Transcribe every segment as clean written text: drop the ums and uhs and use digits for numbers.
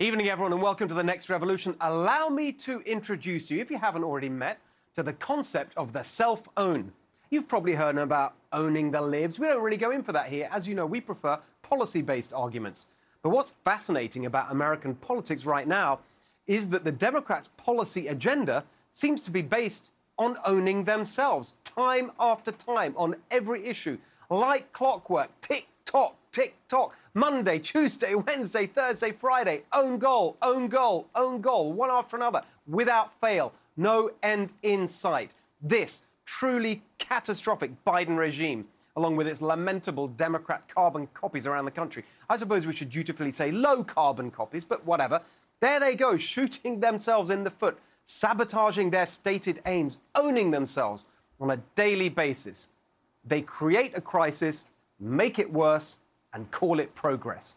Evening, everyone, and welcome to The Next Revolution. Allow me to introduce you, if you haven't already met, to the concept of the self-own. You've probably heard about owning the libs. We don't really go in for that here. As you know, we prefer policy-based arguments. But what's fascinating about American politics right now is that the Democrats' policy agenda seems to be based on owning themselves, time after time, on every issue. Like clockwork, tick-tock, tick-tock. Monday, Tuesday, Wednesday, Thursday, Friday, own goal, own goal, own goal, one after another, without fail, no end in sight. This truly catastrophic Biden regime, along with its lamentable Democrat carbon copies around the country. I suppose we should dutifully say low carbon copies, but whatever. There they go, shooting themselves in the foot, sabotaging their stated aims, owning themselves on a daily basis. They create a crisis, make it worse, and call it progress.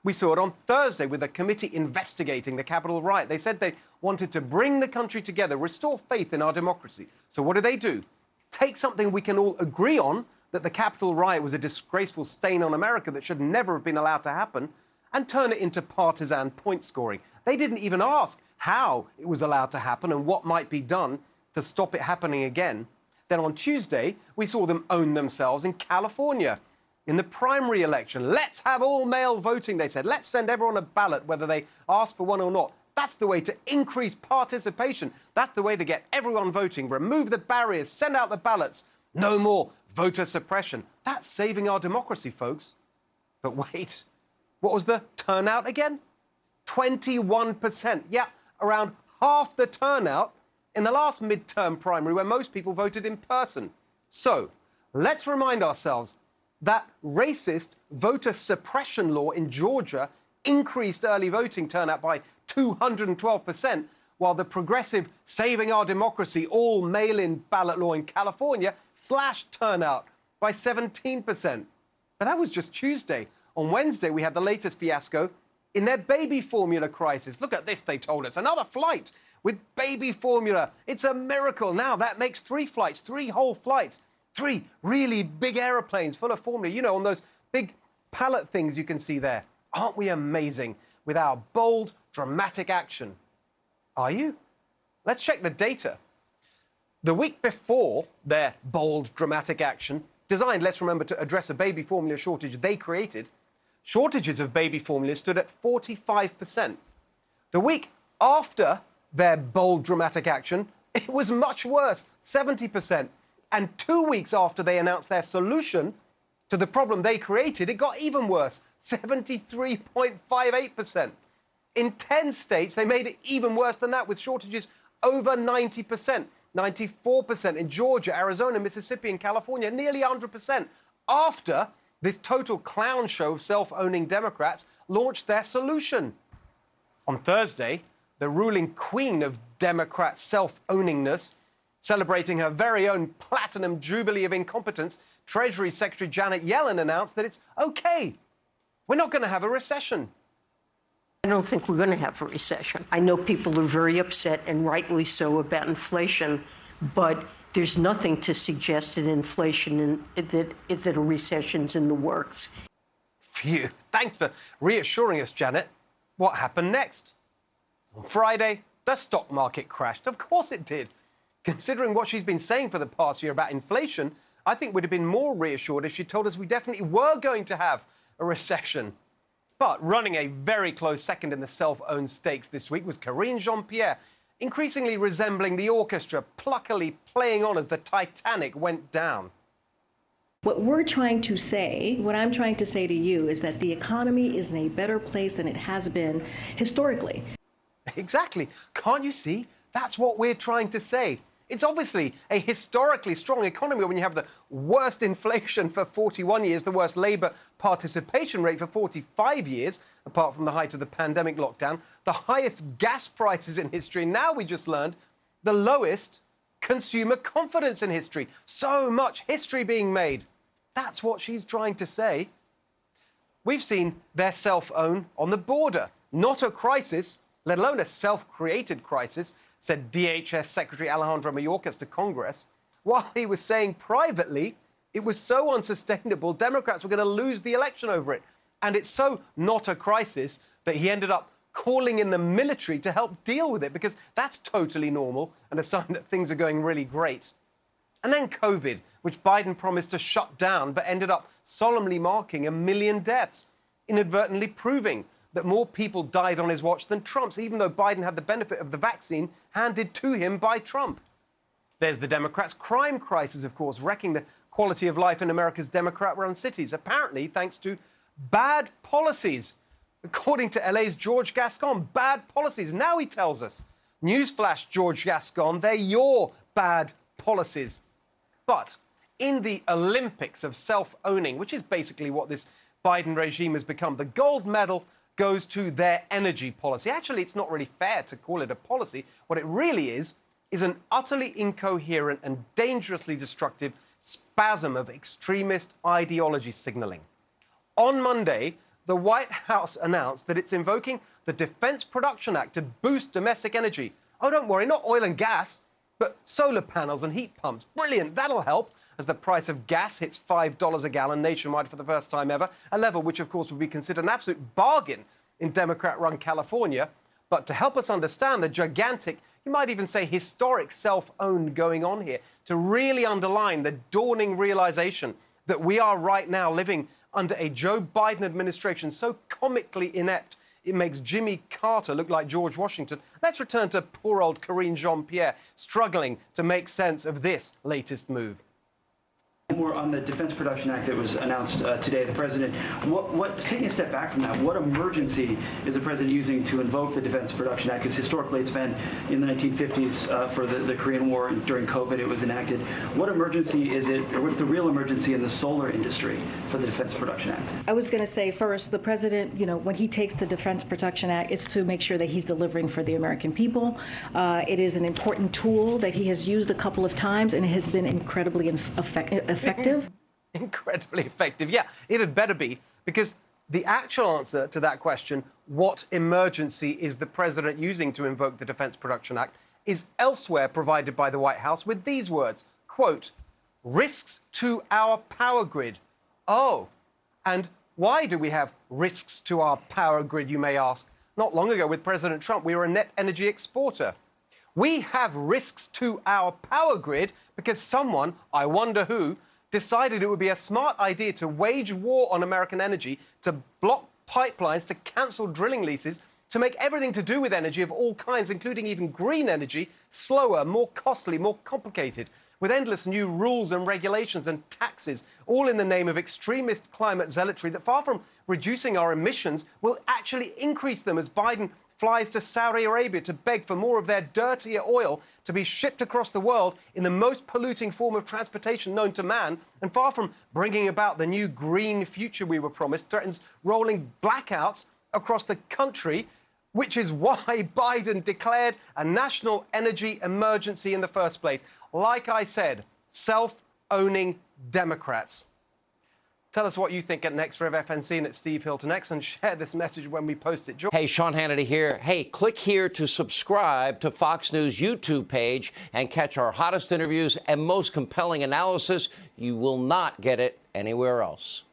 We saw it on Thursday with a committee investigating the Capitol riot. They said they wanted to bring the country together, restore faith in our democracy. So what do? Take something we can all agree on, that the Capitol riot was a disgraceful stain on America that should never have been allowed to happen, and turn it into partisan point scoring. They didn't even ask how it was allowed to happen and what might be done to stop it happening again. Then on Tuesday, we saw them own themselves in California. In the primary election, let's have all-male voting, they said. Let's send everyone a ballot, whether they ask for one or not. That's the way to increase participation. That's the way to get everyone voting. Remove the barriers, send out the ballots. No more voter suppression. That's saving our democracy, folks. But wait, what was the turnout again? 21%. Yeah, around half the turnout in the last midterm primary where most people voted in person. So, let's remind ourselves that racist voter suppression law in Georgia increased early voting turnout by 212%, while the progressive Saving Our Democracy all mail-in ballot law in California slashed turnout by 17%. But that was just Tuesday. On Wednesday, we had the latest fiasco in their baby formula crisis. Look at this, they told us. Another flight with baby formula. It's a miracle. Now that makes 3 flights, 3 whole flights. 3 really big aeroplanes full of formula, you know, on those big pallet things you can see there. Aren't we amazing with our bold, dramatic action? Are you? Let's check the data. The week before their bold, dramatic action, designed, let's remember, to address a baby formula shortage they created, shortages of baby formula stood at 45%. The week after their bold, dramatic action, it was much worse, 70%. And 2 weeks after they announced their solution to the problem they created, it got even worse, 73.58%. In 10 states, they made it even worse than that, with shortages over 90%, 94% in Georgia, Arizona, Mississippi, and California, nearly 100%, after this total clown show of self-owning Democrats launched their solution. On Thursday, the ruling queen of Democrat self-owningness, celebrating her very own platinum jubilee of incompetence, Treasury Secretary Janet Yellen announced that it's okay. We're not going to have a recession. I don't think we're going to have a recession. I know people are very upset, and rightly so, about inflation, but there's nothing to suggest that that a recession's in the works. Phew. Thanks for reassuring us, Janet. What happened next? On Friday, the stock market crashed. Of course it did. Considering what she's been saying for the past year about inflation, I think we'd have been more reassured if she told us we definitely were going to have a recession. But running a very close second in the self-owned stakes this week was Karine Jean-Pierre, increasingly resembling the orchestra, pluckily playing on as the Titanic went down. What I'm trying to say to you is that the economy is in a better place than it has been historically. Exactly. Can't you see? That's what we're trying to say. It's obviously a historically strong economy when you have the worst inflation for 41 years, the worst labour participation rate for 45 years, apart from the height of the pandemic lockdown, the highest gas prices in history. Now we just learned the lowest consumer confidence in history. So much history being made. That's what she's trying to say. We've seen their self-own on the border. Not a crisis, let alone a self-created crisis, said DHS Secretary Alejandro Mayorkas to Congress, while he was saying privately it was so unsustainable, Democrats were going to lose the election over it. And it's so not a crisis that he ended up calling in the military to help deal with it, because that's totally normal and a sign that things are going really great. And then COVID, which Biden promised to shut down, but ended up solemnly marking 1 million deaths, inadvertently proving that more people died on his watch than Trump's, even though Biden had the benefit of the vaccine handed to him by Trump. There's the Democrats' crime crisis, of course, wrecking the quality of life in America's Democrat-run cities, apparently thanks to bad policies. According to LA's George Gascon, bad policies. Now he tells us, newsflash, George Gascon, they're your bad policies. But in the Olympics of self-owning, which is basically what this Biden regime has become, the gold medal goes to their energy policy. Actually, it's not really fair to call it a policy. What it really is an utterly incoherent and dangerously destructive spasm of extremist ideology signaling. On Monday, the White House announced that it's invoking the Defense Production Act to boost domestic energy. Oh, don't worry, not oil and gas, but solar panels and heat pumps. Brilliant, that'll help as the price of gas hits $5 a gallon nationwide for the first time ever, a level which, of course, would be considered an absolute bargain in Democrat-run California. But to help us understand the gigantic, you might even say historic self-own going on here, to really underline the dawning realization that we are right now living under a Joe Biden administration so comically inept it makes Jimmy Carter look like George Washington. Let's return to poor old Karine Jean-Pierre struggling to make sense of this latest move. More on the Defense Production Act that was announced today. The president, taking a step back from that, what emergency is the president using to invoke the Defense Production Act? Because historically it's been in the 1950s for the Korean War, and during COVID it was enacted. What emergency is it, or what's the real emergency in the solar industry for the Defense Production Act? I was going to say first, the president, when he takes the Defense Production Act, it's to make sure that he's delivering for the American people. It is an important tool that he has used a couple of times, and it has been incredibly effective. Incredibly effective. Yeah, it had better be, because the actual answer to that question, what emergency is the president using to invoke the Defense Production Act, is elsewhere provided by the White House with these words, quote, risks to our power grid. Oh, and why do we have risks to our power grid, you may ask? Not long ago with President Trump, we were a net energy exporter. We have risks to our power grid because someone, I wonder who, decided it would be a smart idea to wage war on American energy, to block pipelines, to cancel drilling leases, to make everything to do with energy of all kinds, including even green energy, slower, more costly, more complicated, with endless new rules and regulations and taxes, all in the name of extremist climate zealotry that, far from reducing our emissions, will actually increase them as Biden flies to Saudi Arabia to beg for more of their dirtier oil to be shipped across the world in the most polluting form of transportation known to man, and far from bringing about the new green future we were promised, threatens rolling blackouts across the country, which is why Biden declared a national energy emergency in the first place. Like I said, self-owning Democrats. Tell us what you think at NextRevFNC and at Steve Hilton X, and share this message when we post it. Hey, Sean Hannity here. Hey, click here to subscribe to Fox News YouTube page and catch our hottest interviews and most compelling analysis. You will not get it anywhere else.